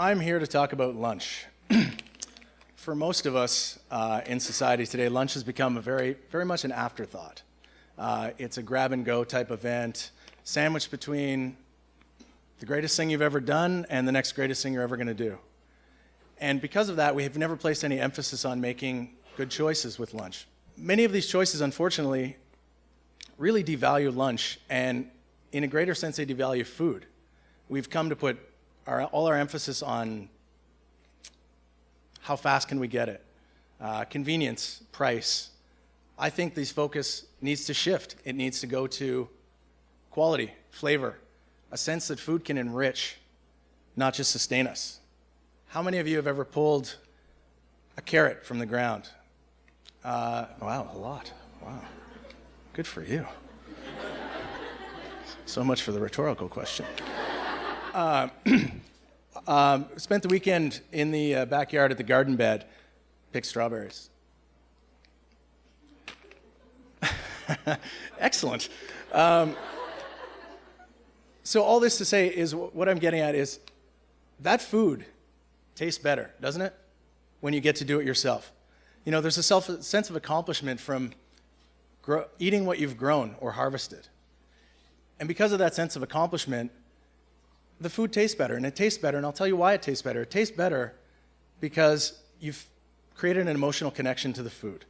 I'm here to talk about lunch. For most of us in society today, lunch has become a very much an afterthought. It's a grab-and-go type event, sandwiched between the greatest thing you've ever done and the next greatest thing you're ever going to do. And because of that, we have never placed any emphasis on making good choices with lunch. Many of these choices, unfortunately, really devalue lunch, and in a greater sense, they devalue food. We've come to put all our emphasis on how fast can we get it, convenience, price. I think this focus needs to shift. It needs to go to quality, flavor, a sense that food can enrich, not just sustain us. How many of you have ever pulled a carrot from the ground? Wow, a lot. Wow, good for you. So much for the rhetorical question. Spent the weekend in the backyard at the garden bed, picked strawberries. Excellent. So all this to say is, what I'm getting at is that food tastes better, doesn't it? When you get to do it yourself. You know, there's a sense of accomplishment from eating what you've grown or harvested. And because of that sense of accomplishment, the food tastes better, and it tastes better, and I'll tell you why it tastes better. It tastes better because you've created an emotional connection to the food.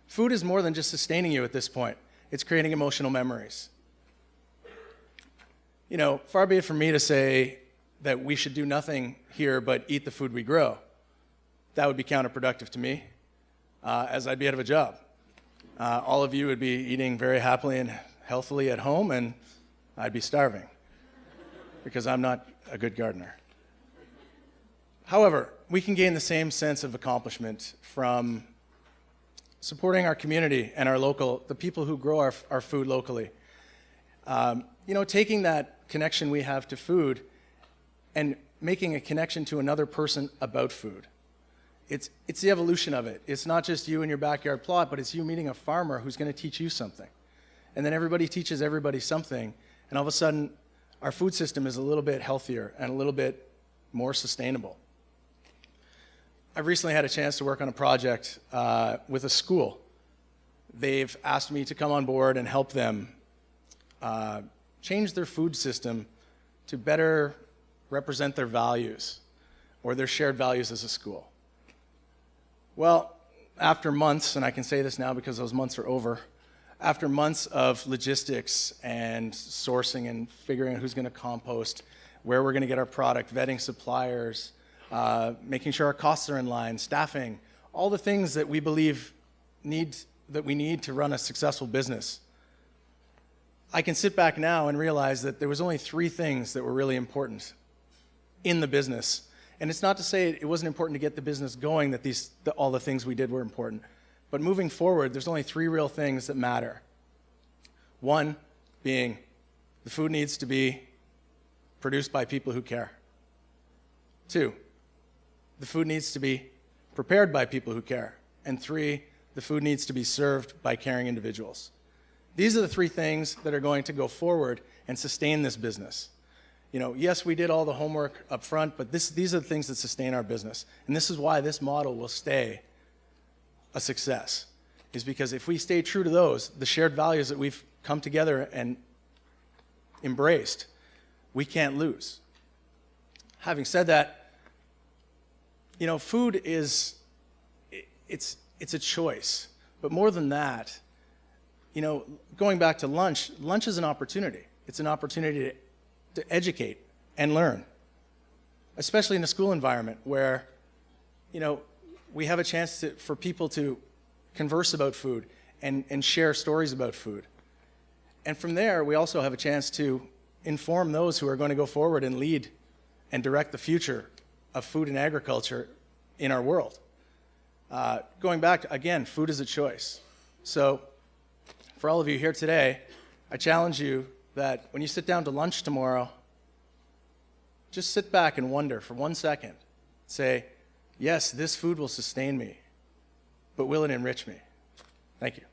Food is more than just sustaining you at this point. It's creating emotional memories. You know, far be it from me to say that we should do nothing here but eat the food we grow. That would be counterproductive to me, as I'd be out of a job. All of you would be eating very happily and healthily at home, and I'd be starving, because I'm not a good gardener. However, we can gain the same sense of accomplishment from supporting our community and the people who grow our food locally. You know, taking that connection we have to food and making a connection to another person about food. It's the evolution of it. It's not just you in your backyard plot, but it's you meeting a farmer who's going to teach you something. And then everybody teaches everybody something, and all of a sudden, our food system is a little bit healthier and a little bit more sustainable. I've recently had a chance to work on a project with a school. They've asked me to come on board and help them change their food system to better represent their values or their shared values as a school. Well, after months, and I can say this now because those months are over, after months of logistics and sourcing and figuring out who's going to compost, where we're going to get our product, vetting suppliers, making sure our costs are in line, staffing, all the things that we believe we need to run a successful business. I can sit back now and realize that there was only 3 things that were really important in the business. And it's not to say it wasn't important to get the business going, that all the things we did were important. But moving forward, there's only 3 real things that matter. 1 being the food needs to be produced by people who care. 2, the food needs to be prepared by people who care. And 3, the food needs to be served by caring individuals. These are the 3 things that are going to go forward and sustain this business. You know, yes, we did all the homework up front, but these are the things that sustain our business. And this is why this model will stay a success, is because if we stay true to those, the shared values that we've come together and embraced, we can't lose. Having said that, you know, food it's a choice. But more than that, you know, going back to lunch is an opportunity. It's an opportunity to educate and learn, especially in a school environment where, you know, we have a chance for people to converse about food and share stories about food. And from there, we also have a chance to inform those who are going to go forward and lead and direct the future of food and agriculture in our world. Going back, again, food is a choice. So for all of you here today, I challenge you that when you sit down to lunch tomorrow, just sit back and wonder for 1 second. Say, yes, this food will sustain me, but will it enrich me? Thank you.